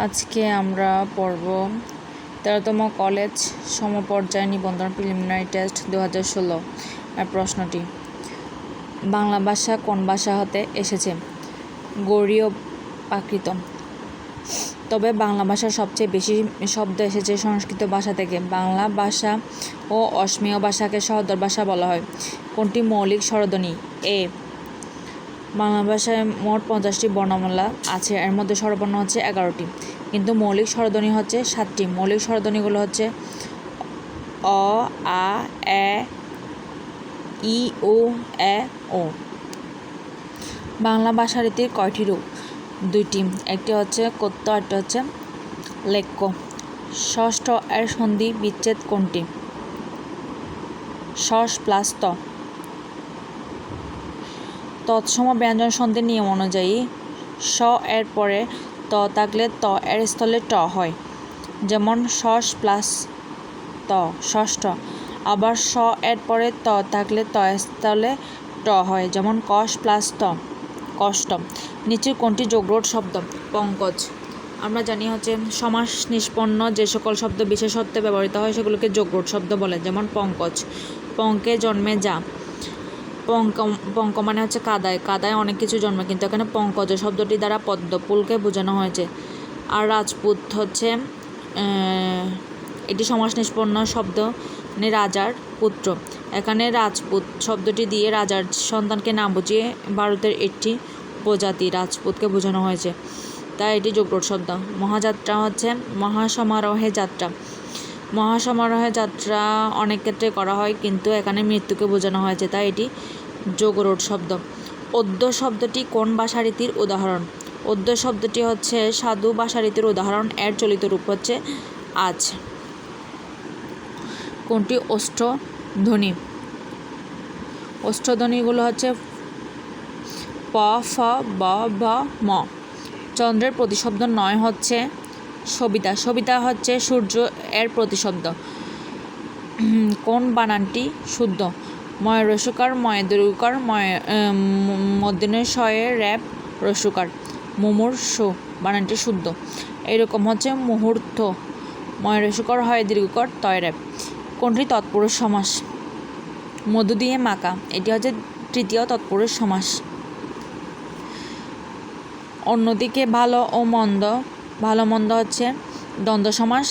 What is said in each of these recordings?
আজকে আমরা পড়ব 13তম কলেজ সমপর্যায় নিবন্ধন প্রিলিমিনারি টেস্ট 2016 এর প্রশ্নটি। বাংলা ভাষা কোন ভাষা হতে এসেছে? গৌড়ীয় প্রাকৃত। তবে বাংলা ভাষার সবচেয়ে বেশি শব্দ এসেছে সংস্কৃত ভাষা থেকে। বাংলা ভাষা ও অসমীয় ভাষাকে সহোদর ভাষা বলা হয়। কোনটি মৌলিক স্বরধ্বনি? এ। বাংলা ভাষায় মোট 50টি বর্ণমালা আছে, এর মধ্যে স্বরবর্ণ হচ্ছে 11টি, কিন্তু মৌলিক স্বরধ্বনি হচ্ছে 7টি। মৌলিক স্বরধ্বনিগুলো হচ্ছে অ, আ, এ, ই, ও, এ, ও। বাংলা ভাষারীতির কয়টি রূপ? 2টি, একটি হচ্ছে কথ্য, আরেকটি হচ্ছে লেখ্য। ষষ্ঠ এর সন্ধি বিচ্ছেদ কোনটি? ষষ্ প্লাস ত। তৎসম ব্যঞ্জন সন্ধির নিয়ম অনুযায়ী স এর পরে ত থাকলে ত এর স্থলে ট হয়, যেমন ষষ্ প্লাস ত ষষ্ঠ। আবার স এর পরে ত থাকলে ত এর স্থলে ট হয়, যেমন কষ প্লাস ত কষ্ট। নিচের কোনটি যোগরোধ শব্দ? পঙ্কজ। আমরা জানি হচ্ছে সমাস নিষ্পন্ন যে সকল শব্দ বিশেষত্বে ব্যবহৃত হয় সেগুলোকে যোগরোধ শব্দ বলে, যেমন পঙ্কজ। পঙ্কে জন্মে যা। পঙ্ক মানে হচ্ছে কাদায়, কাদায় অনেক কিছু জন্মে, কিন্তু এখানে পঙ্কজ শব্দটি দ্বারা পদ্মফুলকে বোঝানো হয়েছে। আর রাজপুত হচ্ছে এটি সমাস নিষ্পন্ন শব্দ, মানে রাজার পুত্র। এখানে রাজপুত শব্দটি দিয়ে রাজার সন্তানকে না বুঝিয়ে ভারতের একটি উপজাতি রাজপুতকে বোঝানো হয়েছে, তাই এটি যোগরোধ শব্দ। মহাযাত্রা হচ্ছে মহাসমারোহে যাত্রা। মহাসমারোহে যাত্রা অনেক ক্ষেত্রে করা হয়, কিন্তু এখানে মৃত্যুকে বোঝানো হয়েছে, তাই এটি যোগরোধ শব্দ। অদ্য শব্দটি কোন ভাষারীতির উদাহরণ? অদ্য শব্দটি হচ্ছে সাধু ভাষারীতির উদাহরণ। এর চলিত রূপ হচ্ছে আজ। কোনটি অষ্টধ্বনি? অষ্টধ্বনিগুলো হচ্ছে প, ফ, ব, ভ, ম। চন্দ্রের প্রতিশব্দ নয় হচ্ছে সবিতা। সবিতা হচ্ছে সূর্য এর প্রতিশব্দ। কোন বানানটি শুদ্ধ? ময় রসুকার, ময় দীর্ঘকার, মধ্যনের শয়ে র্যাপ রসুকার। মুমূর্ষু বানানটি শুদ্ধ। এইরকম হচ্ছে মুহূর্ত, ময় রসুকার, হয় দীর্ঘকার, তয় র্যাপ। কোনটি তৎপুরুষ সমাস? মধু দিয়ে মাখা, এটি হচ্ছে তৃতীয় তৎপুরুষ সমাস। অন্যদিকে ভালো ও মন্দ, ভালো মন্দ হচ্ছে দ্বন্দ্ব সমাস,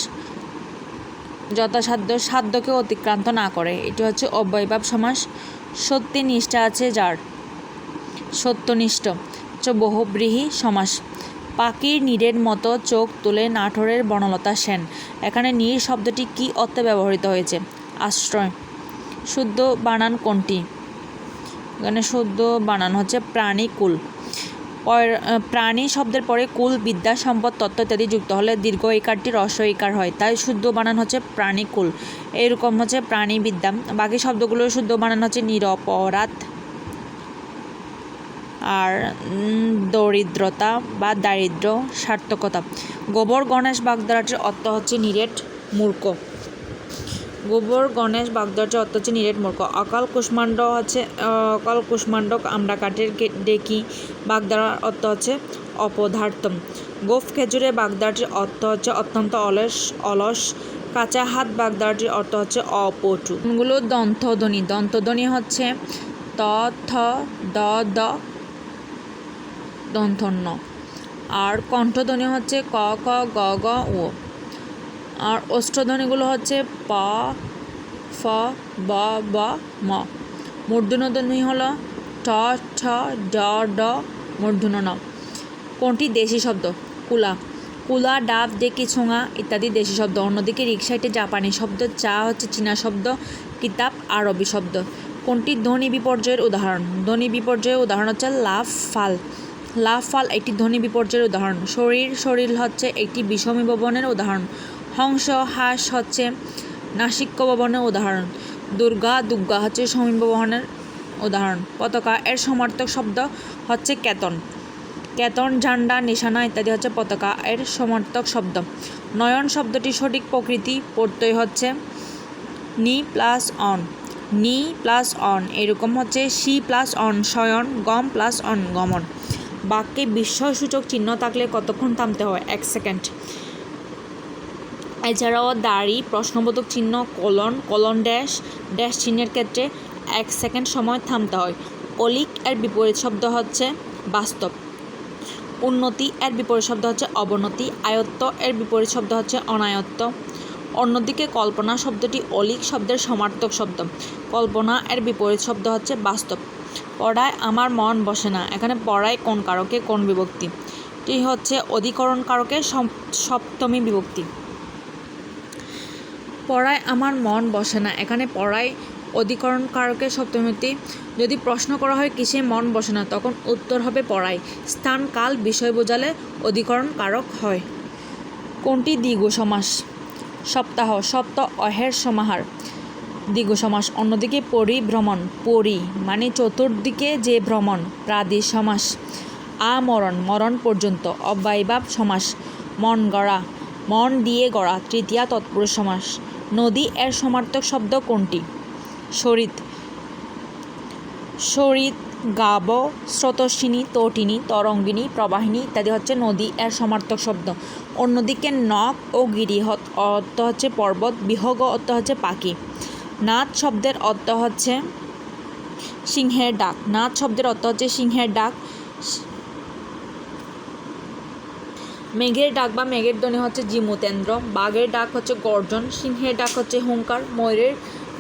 যথাসাধ্য সাধ্যকে অতিক্রান্ত না করে, এটি হচ্ছে অব্যয়ভাব সমাস। সত্যি নিষ্ঠা আছে যার, সত্যনিষ্ঠ হচ্ছে বহুব্রীহি সমাস। পাখির নীড়ের মতো চোখ তুলে নাটোরের বনলতা সেন। এখানে নীড় শব্দটি কী অর্থে ব্যবহৃত হয়েছে? আশ্রয়। শুদ্ধ বানান কোনটি? এখানে শুদ্ধ বানান হচ্ছে প্রাণীকুল। প্রাণী শব্দের পরে কুল, বিদ্যা, সম্পদ, তত্ত্ব ইত্যাদি যুক্ত হলে দীর্ঘ ইকারটি হ্রস্ব ইকার হয়, তাই শুদ্ধ বানান হচ্ছে প্রাণীকুল। এইরকম হচ্ছে প্রাণীবিদ্যা। বাকি শব্দগুলোর শুদ্ধ বানান হচ্ছে নিরপরাধ আর দরিদ্রতা বা দারিদ্র্য, সার্থকতা। গোবর গণেশ বাগধারাটির অর্থ হচ্ছে নিরেট মূর্খ। গোবর গণেশ বাগধারাটির অর্থ হচ্ছে নিরেট মূর্খ। অকাল কুষ্মাণ্ড হচ্ছে অকাল কুষ্মাণ্ড আমরা কাঠের ডেকি বাগধারার অর্থ হচ্ছে অপদার্থ। গোফ খেজুরে বাগধারাটির অর্থ হচ্ছে অত্যন্ত অলস। কাঁচা হাত বাগধারাটির অর্থ হচ্ছে অপটু। এগুলো দন্তধ্বনি। দন্তধ্বনি হচ্ছে ত, থ, দ, দ, দন্তন্য। আর কণ্ঠধ্বনি হচ্ছে ক, খ, গ, ঘ, ও। আর অষ্টধ্বনিগুলো হচ্ছে প, ফ, ব, ব, ম। মূর্ধন্যধ্বনি হলো ঠ, ঠ, ড, ড, মূর্ধন্য ন। কোনটি দেশি শব্দ? কুলা। কুলা, ডাব, ডেকি, ছোঙা ইত্যাদি দেশি শব্দ। অন্যদিকে রিক্সা এটি জাপানি শব্দ। চা হচ্ছে চীনা শব্দ। কিতাব আরবি শব্দ। কোনটি ধ্বনি বিপর্যয়ের উদাহরণ? ধ্বনি বিপর্যয়ের উদাহরণ হচ্ছে লাফ, ফাল। লাফ, ফাল একটি ধ্বনি বিপর্যয়ের উদাহরণ। শরীর, শরীর হচ্ছে একটি বিষমীভবনের উদাহরণ। হংস, হাঁস হচ্ছে নাসিক্যভবনের উদাহরণ। দুর্গা, দুর্গা হচ্ছে সমীভবনের উদাহরণ। পতাকা এর সমার্থক শব্দ হচ্ছে কেতন। কেতন, ঝান্ডা, নিশানা ইত্যাদি হচ্ছে পতাকা এর সমার্থক শব্দ। নয়ন শব্দটির সঠিক প্রকৃতি প্রত্যয় হচ্ছে নি প্লাস অন। নি প্লাস অন। এরকম হচ্ছে সি প্লাস অন শয়ন, গম প্লাস অন গমন। বাক্যে বিস্ময়সূচক চিহ্ন থাকলে কতক্ষণ থামতে হয়? 1 সেকেন্ড। এছাড়াও দাড়ি, প্রশ্নবোধক চিহ্ন, কলন ড্যাশ চিহ্নের ক্ষেত্রে 1 সেকেন্ড সময় থামতে হয়। অলিক এর বিপরীত শব্দ হচ্ছে বাস্তব। উন্নতি এর বিপরীত শব্দ হচ্ছে অবনতি। আয়ত্ত এর বিপরীত শব্দ হচ্ছে অনায়ত্ত। অন্যদিকে কল্পনা শব্দটি অলিক শব্দের সমার্থক শব্দ। কল্পনা এর বিপরীত শব্দ হচ্ছে বাস্তব। পড়ায় আমার মন বসে না, এখানে পড়ায় কোন কারকে কোন বিভক্তি? এটি হচ্ছে অধিকরণ কারকের সপ্তমী বিভক্তি। পড়ায় আমার মন বসে না, এখানে পড়ায় অধিকরণ কারকের সপ্তমী বিভক্তি। যদি প্রশ্ন করা হয় কিসে মন বসে না, তখন উত্তর হবে পড়ায়। স্থান, কাল, বিষয় বোঝালে অধিকরণ কারক হয়। কোনটি দ্বিগু সমাস? সপ্তাহ, সপ্ত অহের সমাহার, দ্বিগু সমাস। অন্যদিকে পরিভ্রমণ, পরি মানে চতুর্দিকে যে ভ্রমণ, প্রাদি সমাস। আমরণ, মরণ পর্যন্ত, অব্যয়ভাব সমাস। মন গড়া, মন দিয়ে গড়া, তৃতীয়া তৎপুরুষ সমাস। নদী এর সমার্থক শব্দ কোনটি? সরিত, গাব, স্রোতস্বিনী, তটিনী, তরঙ্গিনী, প্রবাহিনী ইত্যাদি হচ্ছে নদী এর সমার্থক শব্দ। অন্যদিকে নখ ও গিরি অর্থ হচ্ছে পর্বত, বিহগ অর্থ হচ্ছে পাখি। নাদ শব্দের অর্থ হচ্ছে সিংহের ডাক। নাদ শব্দের অর্থ হচ্ছে সিংহের ডাক। মেঘের ডাক বা মেঘের ধ্বনি হচ্ছে জিমুতেন্দ্র। বাঘের ডাক হচ্ছে গর্জন। সিংহের ডাক হচ্ছে হুঙ্কার। ময়ূরের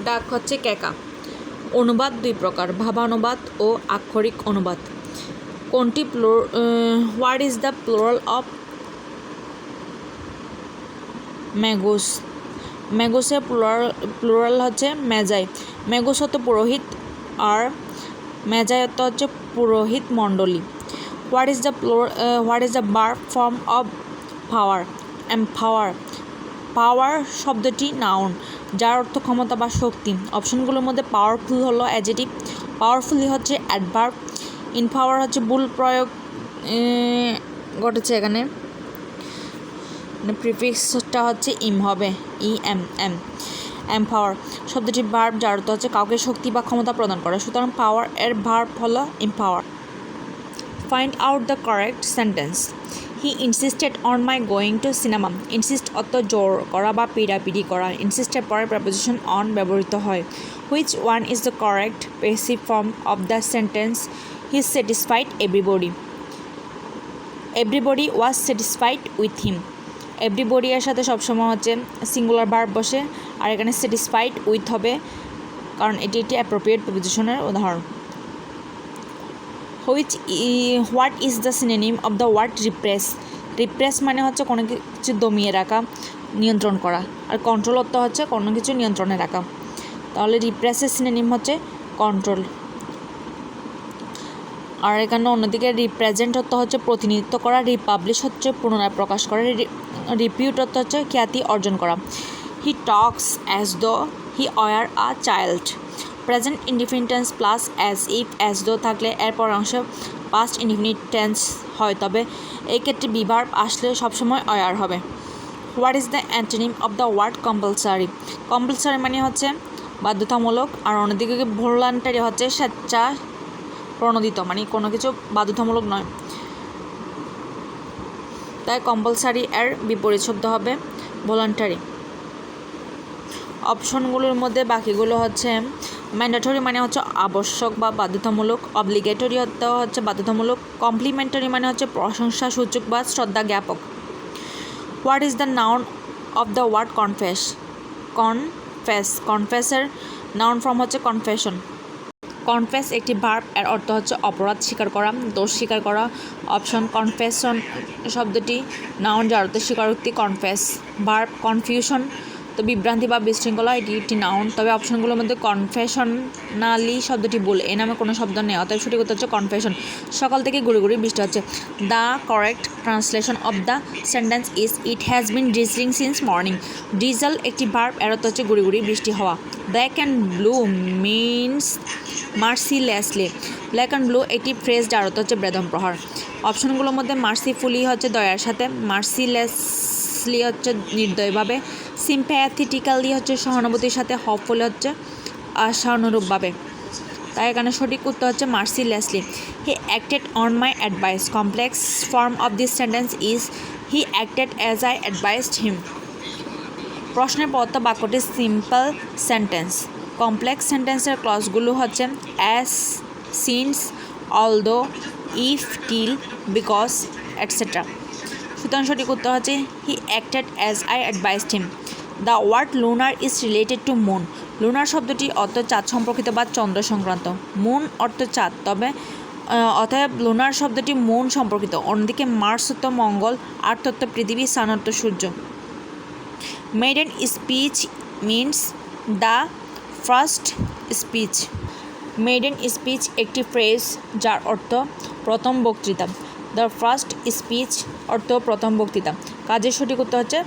ডাক হচ্ছে কেকা। অনুবাদ 2 প্রকার, ভাবানুবাদ ও আক্ষরিক অনুবাদ। কোনটি what is the plural of magus? ম্যাগুসের প্লুরাল হচ্ছে মেজাই। ম্যাগুস হচ্ছে পুরোহিত আর মেজাই অর্থ হচ্ছে পুরোহিত মণ্ডলী। What is the verb form of power? Empower. Power শব্দটি নাউন, যার অর্থ ক্ষমতা বা শক্তি। অপশনগুলোর মধ্যে পাওয়ারফুল হলো অ্যাডজেক্টিভ, পাওয়ারফুলি হচ্ছে অ্যাডভার্ব। ইনপাওয়ার হচ্ছে ভুল প্রয়োগ ঘটেছে এখানে, প্রিফিক্সটা হচ্ছে ইম হবে, EM। এম্পাওয়ার শব্দটি ভার্ব, যার অর্থ হচ্ছে কাউকে শক্তি বা ক্ষমতা প্রদান করা। সুতরাং পাওয়ার এর ভার্ব হলো empower. Find out the correct sentence. He insisted on my going to cinema. Insist অর্থ জোর করা বা পিড়াপিড়ি করা। ইনসিস্টের পরে প্রেপোজিশন অন ব্যবহৃত হয়। Which one is the correct passive form of the sentence? He satisfied everybody. Everybody was satisfied with him. Everybody এর সাথে সবসময় হচ্ছে সিঙ্গুলার ভার্ব বসে, আর এখানে স্যাটিসফাইড উইথ হবে, কারণ এটি একটি অ্যাপ্রোপ্রিয়েট প্রিপোজিশনের উদাহরণ। What is the synonym of the word repress? Repress মানে হচ্ছে কোনো কিছু দমিয়ে রাখা, নিয়ন্ত্রণ করা, আর কন্ট্রোল অর্থ হচ্ছে কোনো কিছু নিয়ন্ত্রণে রাখা। তাহলে রিপ্রেসের সিনোনিম হচ্ছে কন্ট্রোল। আর এখানে অন্যদিকে রিপ্রেজেন্ট অর্থ হচ্ছে প্রতিনিধিত্ব করা, রিপাবলিশ হচ্ছে পুনরায় প্রকাশ করা, রিপিউট অর্থ হচ্ছে খ্যাতি অর্জন করা। হি talks as though he were a child. Present indefinite tense plus as if as though থাকলে এরপর অংশ পাস্ট ইনডিফিনিট টেন্স হয়, তবে এই ক্ষেত্রে বিভার্ব আসলে সবসময় ওয়ার হবে। What is the antonym of the word compulsory? Compulsory মানে হচ্ছে বাধ্যতামূলক, আর অন্যদিকে ভলান্টারি হচ্ছে স্বেচ্ছা প্রণোদিত, মানে কোনো কিছু বাধ্যতামূলক নয়। তাই কম্পালসারি এর বিপরীত শব্দ হবে ভলান্টারি। অপশনগুলোর মধ্যে বাকিগুলো হচ্ছে ম্যান্ডেটরি মানে হচ্ছে আবশ্যক বা বাধ্যতামূলক, অব্লিগেটরি হচ্ছে বাধ্যতামূলক, কমপ্লিমেন্টারি মানে হচ্ছে প্রশংসা সূচক বা শ্রদ্ধা জ্ঞাপক। What is the noun of the word confess? কনফেসের নাউন ফর্ম হচ্ছে কনফেশন। কনফেস একটি ভার্ব, এর অর্থ হচ্ছে অপরাধ স্বীকার করা, দোষ স্বীকার করা। অপশন কনফেশন শব্দটি নাউন, যার অর্থ স্বীকারোক্তি। Confess verb. কনফিউশন তো বিভ্রান্তি বা বিশৃঙ্খলা, এটি একটি নাউন। তবে অপশনগুলোর মধ্যে কনফেশনালি শব্দটি ভুল, এ নামে কোনো শব্দ নেই, অতএব সঠিক উত্তর হচ্ছে কনফেশন। সকাল থেকে গুড়ি গুড়ি বৃষ্টি হচ্ছে। The correct translation of the sentence is it has been drizzling since morning. Drizzle একটি ভার্ব, এর অর্থ হচ্ছে গুড়ি গুড়ি বৃষ্টি হওয়া। Black and blue means mercilessly. Black and blue একটি ফ্রেজ, যার অর্থ হচ্ছে বেদম প্রহার। অপশনগুলোর মধ্যে মার্সিফুলি হচ্ছে দয়ার সাথে, মার্সিলেসলি হচ্ছে নির্দয়ভাবে, সিম্প্যাথেটিক্যালি হচ্ছে সহানুভূতির সাথে, হপফুলি হচ্ছে আশানুরূপভাবে। তাই এখানে সঠিক উত্তর হচ্ছে mercilessly. He acted on my advice. Complex form of this sentence is he acted as I advised him. প্রশ্নের প্রদত্ত বাক্যটি সিম্পল সেন্টেন্স। কমপ্লেক্স সেন্টেন্সের ক্লজগুলো হচ্ছে as, since, although, if, till, because, etcetera. সুতরাং সঠিক উত্তর হচ্ছে he acted as I advised him. The word lunar is related to moon. Lunar শব্দটি অর্থ চাঁদ সম্পর্কিত বা চন্দ্র সংক্রান্ত। মুন অর্থ চাঁদ, তবে অতএব লুনার শব্দটি মুন সম্পর্কিত। অন্যদিকে মার্স অর্থ মঙ্গল, আর্থ অর্থ পৃথিবী, সান অর্থ সূর্য। Maiden speech means the first speech. Maiden speech একটি ফ্রেজ যার অর্থ প্রথম বক্তৃতা। দ্য ফার্স্ট স্পিচ অর্থ প্রথম বক্তৃতা। কাজের সঠিক উত্তর হচ্ছে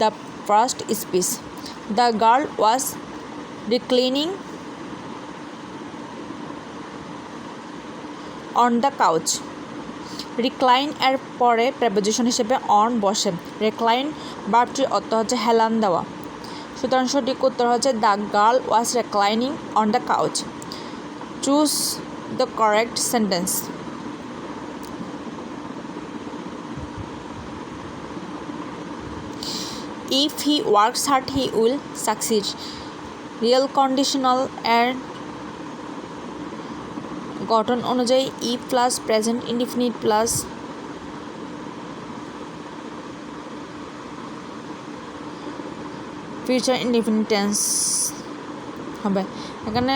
the first speech. The girl was reclining on the couch. Recline এর পরে প্রেপোজিশন হিসেবে অন বসে। রিক্লাইন ভার্বটির অর্থ হচ্ছে হেলান দেওয়া। সুতরাং সঠিক উত্তর হচ্ছে the girl was reclining on the couch. Choose the correct sentence. If he works hard, he will succeed. Real conditional এর গঠন অনুযায়ী if plus present indefinite plus future indefinite tense হবে। এখানে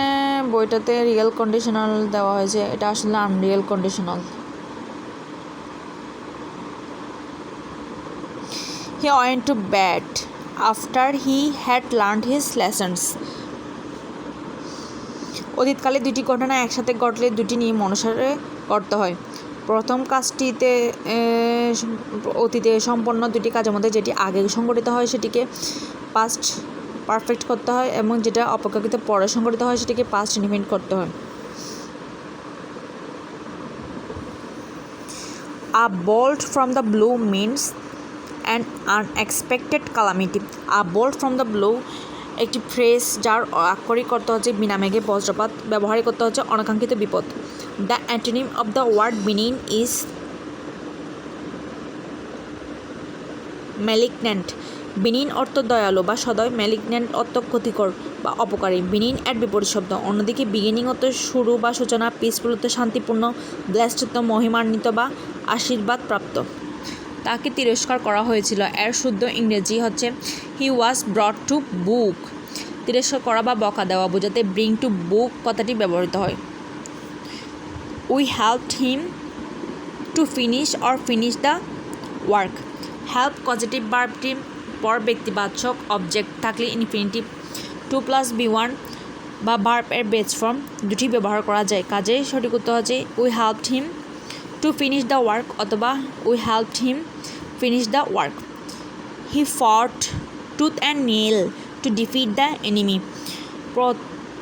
বইটাতে রিয়েল কন্ডিশনাল দেওয়া হয়েছে, এটা আসলে Unreal conditional. He went to bed after he had learned his lessons. অতীতকালে দুটি ঘটনা একসাথে ঘটলে দুটি নিয়ম অনুসারে করতে হয়। প্রথম কাজটিতে অতীতে সম্পন্ন দুটি কাজের মধ্যে যেটি আগে সংঘটিত হয় সেটিকে পাস্ট পারফেক্ট করতে হয়, এবং যেটা অপেক্ষাকৃত পরে সংঘটিত হয় সেটিকে পাস্ট ইনডিফিনিট করতে হয়। A bolt from the blue means an unexpected calamity. A bolt from the blue একটি ফ্রেজ যার আক্ষরিক অর্থ হচ্ছে বিনা মেঘে বজ্রপাত, ব্যবহারিক অর্থ হচ্ছে অনাকাঙ্ক্ষিত বিপদ। The antonym of the word benign is malignant. Benign অর্থ দয়ালু বা সদয়, ম্যালিগন্যান্ট অর্থ ক্ষতিকর বা অপকারী। বিনিন এর বিপরীত শব্দ। অন্যদিকে বিগিনিং অর্থ শুরু বা সূচনা, পিসফুল অর্থ শান্তিপূর্ণ, ব্লেসড অর্থ মহিমান্বিত বা আশীর্বাদ প্রাপ্ত। তাকে তিরস্কার করা হয়েছিল এর শুদ্ধ ইংরেজি হচ্ছে হি ওয়াজ ব্রট টু বুক। তিরস্কার করা বা বকা দেওয়া বোঝাতে ব্রিং টু বুক কথাটি ব্যবহৃত হয়। We helped him to finish or finish the work. Help positive ভার্বটির পর ব্যক্তিবাচক অবজেক্ট থাকলে ইনফিনিটিভ 2+B1 বা ভার্ব এর বেস ফর্ম দুটি ব্যবহার করা যায়। কাজে সঠিক উত্তর হচ্ছে we helped him to finish the work অথবা we helped him finish the work. He fought tooth and nail to defeat the enemy.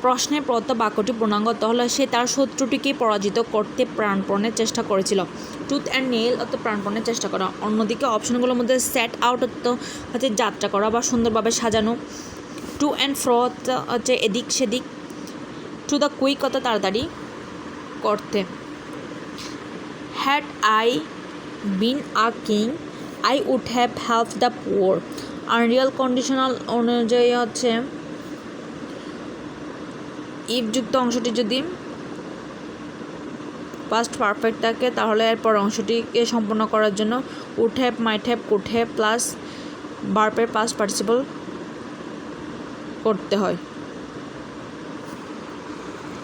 প্রশ্নের প্রদত্ত বাক্যটি পূর্ণাঙ্গত হলো সে তার শত্রুটিকে পরাজিত করতে প্রাণপণে চেষ্টা করেছিল। টুথ অ্যান্ড নেল অর্থ প্রাণপণে চেষ্টা করা। অন্যদিকে অপশনগুলোর মধ্যে সেট আউট অর্থ হচ্ছে যাত্রা করা বা সুন্দরভাবে সাজানো। টু অ্যান্ড ফ্রো হচ্ছে এদিক সেদিক। টু দ্য কুইক অর্থ তাড়াতাড়ি করতে। Had I been a king, I would have helped the poor. Unreal conditional অনুযায়ী হচ্ছে ইফ যুক্ত অংশটি যদি পাস্ট পারফেক্ট থাকে তাহলে এরপর অংশটিকে সম্পন্ন করার জন্য would have, might have, could have plus ভার্বের পাস্ট পার্টিসিপল করতে হয়।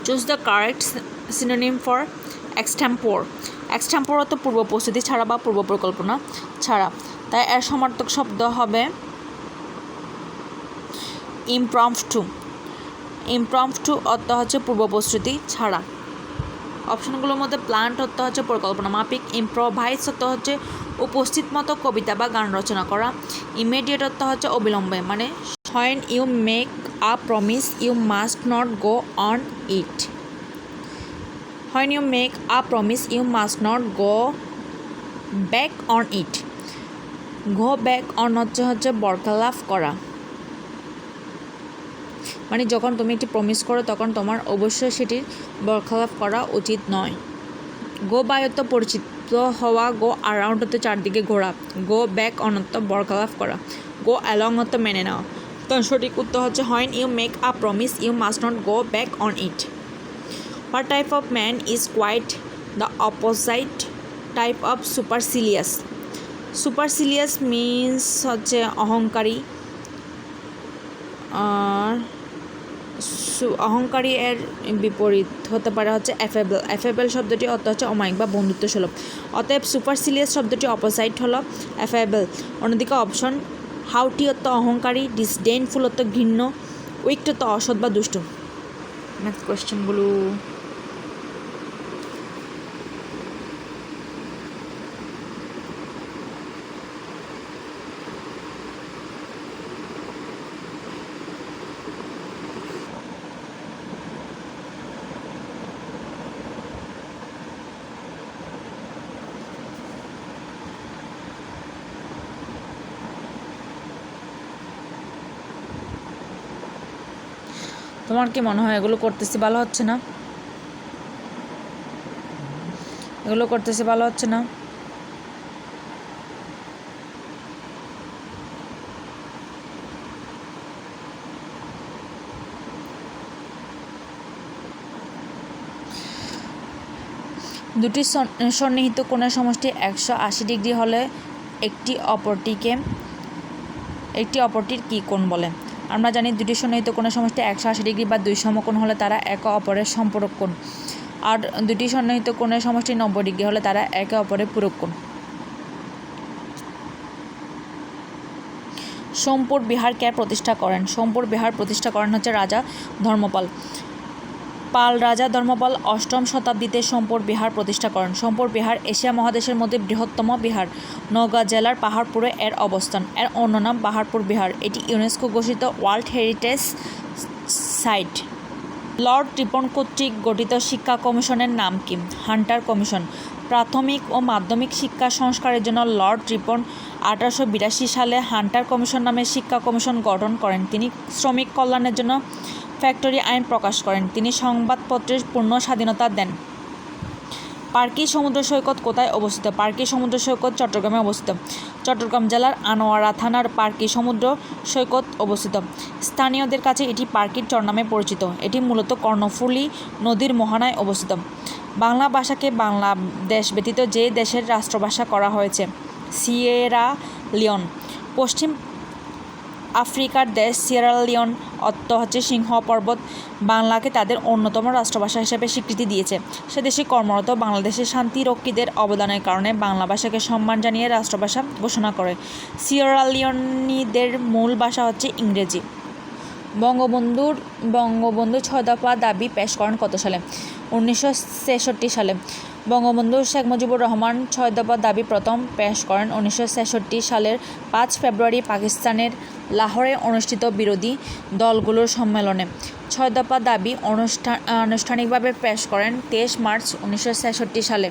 Choose the correct synonym for extempore. Extempore অর্থ পূর্ব প্রস্তুতি ছাড়া বা পূর্ব পরিকল্পনা ছাড়া, তাই এর সমার্থক শব্দ হবে ইমপ্রম্পটু। ইমপ্রম্পটু অর্থ হচ্ছে পূর্ব প্রস্তুতি ছাড়া। অপশনগুলোর মধ্যে প্ল্যান্ট অর্থ হচ্ছে পরিকল্পনা মাফিক। ইম্প্রোভাইজ অর্থ হচ্ছে উপস্থিত মতো কবিতা বা গান রচনা করা। ইমিডিয়েট অর্থ হচ্ছে অবিলম্বে, মানে when you make a promise you must not go on it. When you make a promise you must not go back on it. Go back on হচ্ছে বরখেলাপ করা। মানে যখন তুমি একটি প্রমিস করো তখন তোমার অবশ্যই সেটির বরখেলাপ করা উচিত নয়। গো বাই অর্থ পরিচিত হওয়া, গো অ্যারাউন্ড অর্থ চারদিকে ঘোরা, গো ব্যাক অন অর্থ বরখেলাপ করা, গো অ্যালং অর্থ মেনে নেওয়া। তো সঠিক উত্তর হচ্ছে when you make a promise you must not go back on it. What type of man is quite the opposite type of supercilious. Supercilious means হচ্ছে অহংকারী, আর অহংকারী এর বিপরীত হতে পারে হচ্ছে অ্যাফেবল। অ্যাফেবল শব্দটি অর্থ হচ্ছে অমায়িক বা বন্ধুত্বসুলভ। অতএব সুপারসিলিয়াস শব্দটি অপোজিট হলো অ্যাফেবল। অন্যদিকে অপশন হাউটি অর্থ অহংকারী, ডিসডেইনফুল অর্থ ঘৃণ্য, উইক্ট অর্থ অসৎ বা দুষ্ট। নেক্সট কোয়েশ্চেনগুলো তোমার কি মনে হয় এগুলো করতেছি ভালো হচ্ছে না? এগুলো করতেছি ভালো হচ্ছে না? দুটি সন্নিহিত কোণের সমষ্টি 180 ডিগ্রি হলে একটি অপরটির কি কোণ বলে? আমরা জানি দুটি সন্নিহিত কোণের সমষ্টি 180 ডিগ্রি বা দুই সমকোণ হলে তারা একে অপরের সম্পূরক কোণ, আর দুটি সন্নিহিত কোণের সমষ্টি 90 ডিগ্রি হলে তারা একে অপরের পূরক কোণ। সোমপুর বিহার কে প্রতিষ্ঠা করেন? সোমপুর বিহার প্রতিষ্ঠা করেন হচ্ছে রাজা ধর্মপাল। পাল রাজা ধর্মপাল 8ম শতাব্দীতে সোমপুর বিহার প্রতিষ্ঠা করেন। সোমপুর বিহার এশিয়া মহাদেশের মধ্যে বৃহত্তম বিহার। নওগাঁ জেলার পাহাড়পুরে এর অবস্থান। এর অন্য নাম পাহাড়পুর বিহার। এটি ইউনেস্কো ঘোষিত world heritage site. Lord Ripon কর্তৃক গঠিত শিক্ষা কমিশনের নাম কি? Hunter commission. প্রাথমিক ও মাধ্যমিক শিক্ষা সংস্কারের জন্য লর্ড রিপন 1882 সালে হান্টার কমিশন নামে শিক্ষা কমিশন গঠন করেন। তিনি শ্রমিক কল্যাণের জন্য ফ্যাক্টরি আইন প্রকাশ করেন। তিনি সংবাদপত্রের পূর্ণ স্বাধীনতা দেন। পার্কি সমুদ্র সৈকত কোথায় অবস্থিত? পার্কি সমুদ্র সৈকত চট্টগ্রামে অবস্থিত। চট্টগ্রাম জেলার আনোয়ারা থানার পার্কি সমুদ্র সৈকত অবস্থিত। স্থানীয়দের কাছে এটি পার্কির চর নামে পরিচিত। এটি মূলত কর্ণফুলী নদীর মোহনায় অবস্থিত। বাংলা ভাষাকে বাংলাদেশ ব্যতীত যে দেশের রাষ্ট্রভাষা করা হয়েছে? Sierra Leone. পশ্চিম আফ্রিকার দেশ সিয়েরা লিওন অর্থ হচ্ছে সিংহ পর্বত বাংলাকে তাদের অন্যতম রাষ্ট্রভাষা হিসেবে স্বীকৃতি দিয়েছে। সে দেশে কর্মরত বাংলাদেশের শান্তিরক্ষীদের অবদানের কারণে বাংলা ভাষাকে সম্মান জানিয়ে রাষ্ট্রভাষা ঘোষণা করে। সিয়েরা লিওনীদের মূল ভাষা হচ্ছে ইংরেজি। বঙ্গবন্ধু 6 দফা দাবি পেশ করেন কত সালে? 1966 সালে। বঙ্গবন্ধু শেখ মুজিবুর রহমান 6 দফা দাবি প্রথম পেশ করেন 1966 সালের 5 ফেব্রুয়ারি পাকিস্তানের লাহোরে অনুষ্ঠিত বিরোধী দলগুলোর সম্মেলনে। 6 দফা দাবি আনুষ্ঠানিকভাবে পেশ করেন 23 মার্চ 1966 সালে।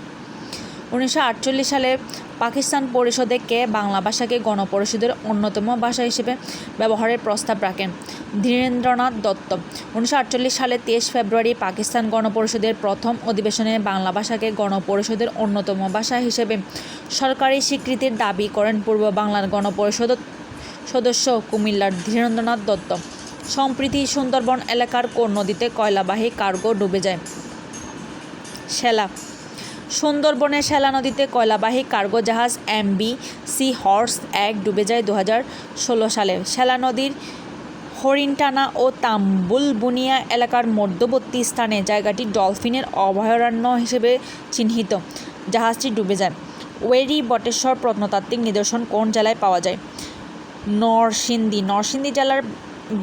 1948 সালে পাকিস্তান পরিষদে বাংলা ভাষাকে গণপরিষদের অন্যতম ভাষা হিসেবে ব্যবহারের প্রস্তাব রাখেন ধীরেন্দ্রনাথ দত্ত। 1948 সালে 23 ফেব্রুয়ারি পাকিস্তান গণপরিষদের প্রথম অধিবেশনে বাংলা ভাষাকে গণপরিষদের অন্যতম ভাষা হিসেবে সরকারি স্বীকৃতির দাবি করেন পূর্ব বাংলার গণপরিষদ সদস্য কুমিল্লার ধীরেন্দ্রনাথ দত্ত। সম্প্রতি সুন্দরবন এলাকার কোন নদীতে কয়লাবাহী কার্গো ডুবে যায়? শ্যালা। সুন্দরবনের শ্যালা নদীতে কয়লাবাহী কার্গো জাহাজ MV সি হর্স 1 ডুবে যায় 2016 সালে। শ্যালা নদীর হরিণটানা ও তাম্বুলবুনিয়া এলাকার মধ্যবর্তী স্থানে জায়গাটি ডলফিনের অভয়ারণ্য হিসেবে চিহ্নিত। জাহাজটি ডুবে যায়। ওয়েরি বটেশ্বর প্রত্নতাত্ত্বিক নিদর্শন কোন জেলায় পাওয়া যায়? নরসিংদী জেলার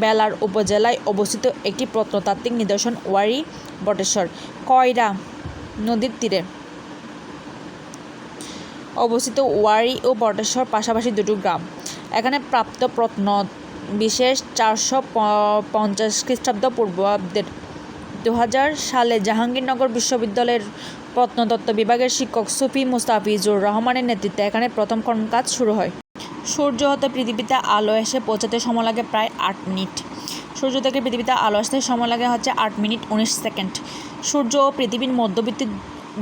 বেলার উপজেলায় অবস্থিত একটি প্রত্নতাত্ত্বিক নিদর্শন ওয়ারি বটেশ্বর। কয়রা নদীর তীরে অবস্থিত ওয়ারি ও বটেশ্বর পাশাপাশি দুটো গ্রাম। এখানে প্রাপ্ত প্রত্নবিশেষ 450 খ্রিস্টাব্দ পূর্বাব্দের। 2000 সালে জাহাঙ্গীরনগর বিশ্ববিদ্যালয়ের প্রত্নতত্ত্ব বিভাগের শিক্ষক সুফি মুস্তাফিজুর রহমানের নেতৃত্বে এখানে প্রথম খনন কাজ শুরু হয়। সূর্য হতে পৃথিবীতে আলো এসে পৌঁছাতে সময় লাগে প্রায় 8 মিনিট। সূর্য থেকে পৃথিবীতে আলো আসতে সময় লাগে হচ্ছে 8 মিনিট 19 সেকেন্ড। সূর্য ও পৃথিবীর মধ্যবর্তী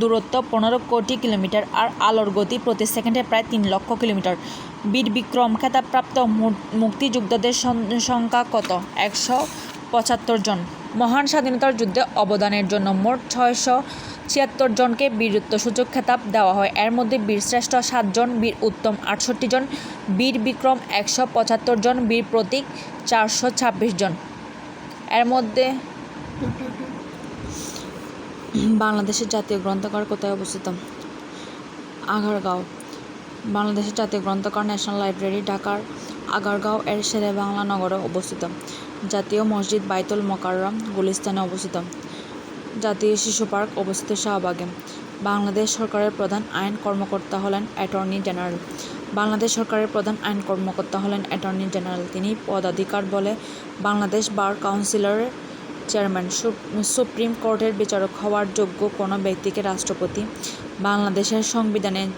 দূরত্ব 15 কোটি কিলোমিটার আর আলোর গতি প্রতি সেকেন্ডে প্রায় 3 লক্ষ কিলোমিটার। বীর বিক্রম খেতাবপ্রাপ্ত মুক্তিযোদ্ধাদের সংখ্যা কত? 175 জন। মহান স্বাধীনতার যুদ্ধে অবদানের জন্য মোট 676 জনকে বীরত্বসূচক খেতাব দেওয়া হয়। এর মধ্যে বীরশ্রেষ্ঠ 7 জন, বীর উত্তম 68 জন, বীর বিক্রম 175 জন, বীর প্রতীক 426 জন। এর মধ্যে বাংলাদেশের জাতীয় গ্রন্থাগার কোথায় অবস্থিত? আগারগাঁও। বাংলাদেশের জাতীয় গ্রন্থাগার ন্যাশনাল লাইব্রেরি ঢাকার আগারগাঁও এর শেরেবাংলা নগরে অবস্থিত। জাতীয় মসজিদ বাইতুল মোকাররম গুলিস্তানে অবস্থিত। জাতীয় শিশু পার্ক অবস্থিত শাহবাগে। বাংলাদেশ সরকারের প্রধান আইন কর্মকর্তা হলেন অ্যাটর্নি জেনারেল। বাংলাদেশ সরকারের প্রধান আইন কর্মকর্তা হলেন অ্যাটর্নি জেনারেল। তিনি পদাধিকার বলে বাংলাদেশ বার কাউন্সিলের চেয়ারম্যান। সুপ্রিম কোর্টের বিচারক হওয়ার যোগ্য কোনো ব্যক্তিকে রাষ্ট্রপতি বাংলাদেশের সংবিধানের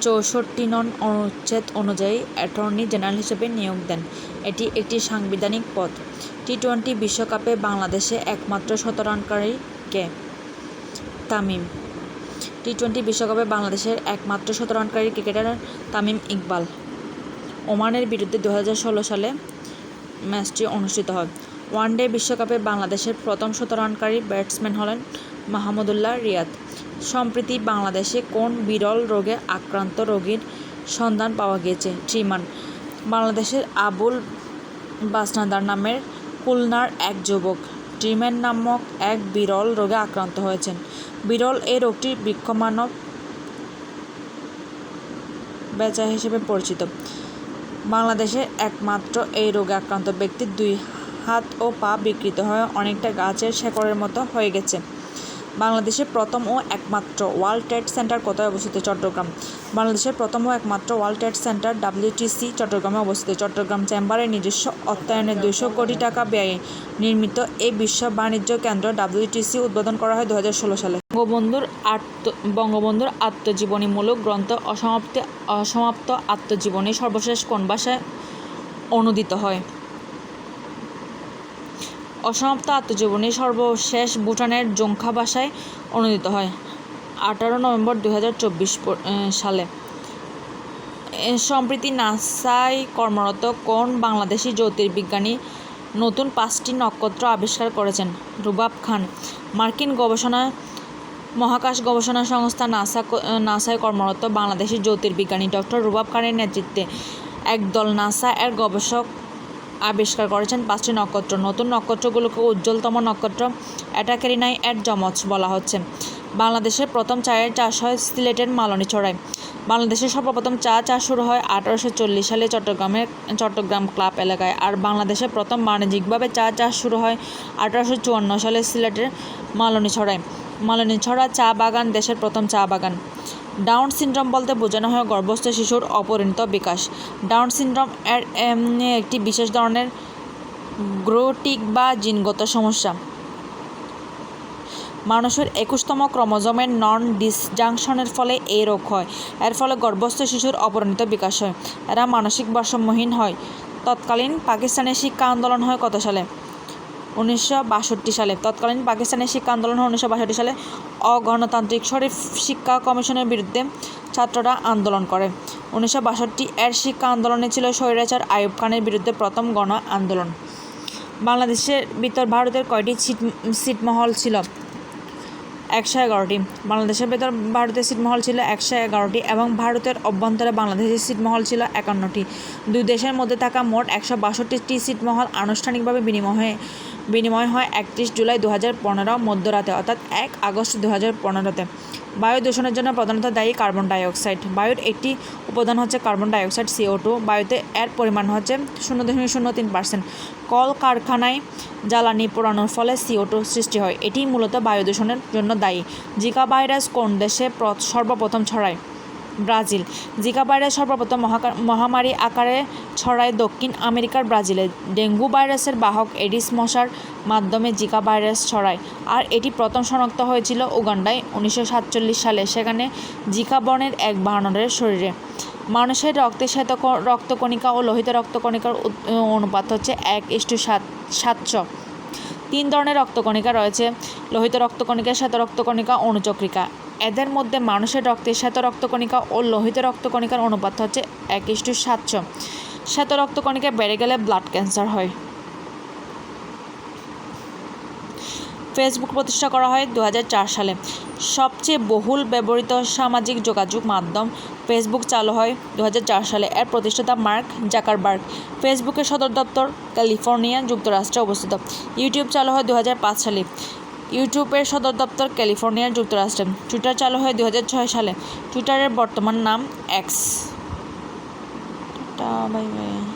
64 নং অনুচ্ছেদ অনুযায়ী অ্যাটর্নি জেনারেল হিসেবে নিয়োগ দেন। এটি একটি সাংবিধানিক পদ। টি-20 বিশ্বকাপে বাংলাদেশে একমাত্র শতরানকারী কে? তামিম। টি-20 বিশ্বকাপে বাংলাদেশের একমাত্র শতরানকারী ক্রিকেটার তামিম ইকবাল। ওমানের বিরুদ্ধে 2016 সালে ম্যাচটি অনুষ্ঠিত হয়। ওয়ানডে বিশ্বকাপে বাংলাদেশের প্রথম শতরানকারী ব্যাটসম্যান হলেন মাহমুদুল্লাহ রিয়াদ। সম্প্রতি বাংলাদেশে কোন বিরল রোগে আক্রান্ত রোগীর সন্ধান পাওয়া গিয়েছে? ট্রিমান। বাংলাদেশের আবুল বাসনাদার নামের খুলনার এক যুবক ট্রিমান নামক এক বিরল রোগে আক্রান্ত হয়েছেন। বিরল এই রোগটি বৃক্ষমানব বেচা হিসেবে পরিচিত। বাংলাদেশের একমাত্র এই রোগে আক্রান্ত ব্যক্তির 2 হাত ও পা বিকৃত হয়ে অনেকটা গাছের শেকড়ের মতো হয়ে গেছে। বাংলাদেশের প্রথম ও একমাত্র ওয়ার্ল্ড ট্রেড সেন্টার কোথায় অবস্থিত? চট্টগ্রাম। বাংলাদেশের প্রথম ও একমাত্র ওয়ার্ল্ড ট্রেড সেন্টার WTC চট্টগ্রামে অবস্থিত। চট্টগ্রাম চেম্বারের নিজস্ব অর্থায়নে 200 কোটি টাকা ব্যয়ে নির্মিত এই বিশ্ব বাণিজ্য কেন্দ্র WTC উদ্বোধন করা হয় 2016 সালে। বঙ্গবন্ধুর আত্মজীবনীমূলক গ্রন্থ অসমাপ্ত আত্মজীবনী সর্বশেষ কোন ভাষায় অনূদিত হয়? অসমাপ্ত আত্মজীবনী সর্বশেষ ভুটানের জোংখা ভাষায় অনূদিত হয় 18 নভেম্বর 2024 সালে। সম্প্রতি নাসায় কর্মরত কোন বাংলাদেশি জ্যোতির্বিজ্ঞানী নতুন 5টি নক্ষত্র আবিষ্কার করেছেন? রুবাব খান। মার্কিন মহাকাশ গবেষণা সংস্থা নাসায় কর্মরত বাংলাদেশি জ্যোতির্বিজ্ঞানী ডক্টর রুবাব খানের নেতৃত্বে একদল নাসা এর গবেষক আবিষ্কার করেছেন 5টি নক্ষত্র। নতুন নক্ষত্রগুলোকে উজ্জ্বলতম নক্ষত্র অ্যাটাকেরিনাই এর যমজ বলা হচ্ছে। বাংলাদেশের প্রথম চায়ের চাষ হয় সিলেটের মালনীছড়ায়। বাংলাদেশের সর্বপ্রথম চা চাষ শুরু হয় 1840 সালে চট্টগ্রাম ক্লাব এলাকায়। আর বাংলাদেশের প্রথম বাণিজ্যিকভাবে চা চাষ শুরু হয় 1854 সালে সিলেটের মালনীছড়ায়। মালনীছড়া চা বাগান দেশের প্রথম চা বাগান। ডাউন সিনড্রোম বলতে বোঝানো হয় গর্ভস্থ শিশুর অপরিণত বিকাশ। ডাউন সিনড্রোম এর একটি বিশেষ ধরনের গ্রোটিক বা জিনগত সমস্যা। মানুষের 21তম ক্রোমোজোমের নন ডিসজাংশনের ফলে এই রোগ হয়। এর ফলে গর্ভস্থ শিশুর অপরিণত বিকাশ হয়। এরা মানসিক ভারসাম্যহীন হয়। তৎকালীন পাকিস্তানের শিক্ষা আন্দোলন হয় কত সালে? 1962 সালে। তৎকালীন পাকিস্তানের শিক্ষা আন্দোলন হয় 1962 সালে। অগণতান্ত্রিক শরীফ শিক্ষা কমিশনের বিরুদ্ধে ছাত্ররা আন্দোলন করে। 1962 এর শিক্ষা আন্দোলনে ছিল স্বৈরাচার আইয়ুব খানের বিরুদ্ধে প্রথম গণ আন্দোলন। বাংলাদেশের ভিতর ভারতের কয়টি ছিটমহল ছিল? 111টি। বাংলাদেশের ভেতর ভারতের ছিটমহল ছিল 111টি এবং ভারতের অভ্যন্তরে বাংলাদেশের ছিটমহল ছিল 51টি। দুই দেশের মধ্যে থাকা মোট 162টি ছিটমহল আনুষ্ঠানিকভাবে বিনিময় হয় 31 জুলাই 2015 মধ্যরাতে অর্থাৎ 1 আগস্ট 2015-তে। বায়ু দূষণের জন্য প্রধানত দায়ী কার্বন ডাইঅক্সাইড। বায়ুর একটি উপাদান হচ্ছে কার্বন ডাইঅক্সাইড CO2। বায়ুতে এর পরিমাণ হচ্ছে 0.03%। কল কারখানায় জ্বালানি পোড়ানোর ফলে CO2 সৃষ্টি হয়। এটি মূলত বায়ু দূষণের জন্য দায়ী। জিকা ভাইরাস কোন দেশে সর্বপ্রথম ছড়ায়? ব্রাজিল। জিকা ভাইরাস সর্বপ্রথম মহামারী আকারে ছড়ায় দক্ষিণ আমেরিকার ব্রাজিলে। ডেঙ্গু ভাইরাসের বাহক এডিস মশার মাধ্যমে জিকা ভাইরাস ছড়ায়। আর এটি প্রথম শনাক্ত হয়েছিল উগান্ডায় 1947 সালে। সেখানে জিকা বর্ণের এক বানরের শরীরে। মানুষের রক্তে শ্বেত রক্তকণিকা ও লোহিত রক্তকণিকার অনুপাত হচ্ছে 1:700। 3 ধরনের রক্তকণিকা রয়েছে: লোহিত রক্তকণিকা, শ্বেত রক্তকণিকা, অণুচক্রিকা। এদের মধ্যে মানুষের রক্তে শ্বেত রক্তকণিকা ও লোহিত রক্তকণিকার অনুপাত হচ্ছে 1:700। শ্বেত রক্তকণিকা বেড়ে গেলে ব্লাড ক্যান্সার হয়। ফেসবুক প্রতিষ্ঠা করা হয় 2004 সালে। সবচেয়ে বহুল ব্যবহৃত সামাজিক যোগাযোগ মাধ্যম ফেসবুক চালু হয় 2004 সালে। এর প্রতিষ্ঠাতা মার্ক জাকারবার্গ। ফেসবুকের সদর দপ্তর ক্যালিফোর্নিয়া, যুক্তরাষ্ট্রে অবস্থিত। ইউটিউব চালু হয় 2005 সালে। ইউটিউবের সদর দপ্তর ক্যালিফোর্নিয়া, যুক্তরাষ্ট্রে। টুইটার চালু হয় 2006 সালে। টুইটারের বর্তমান নাম এক্স। Bye bye.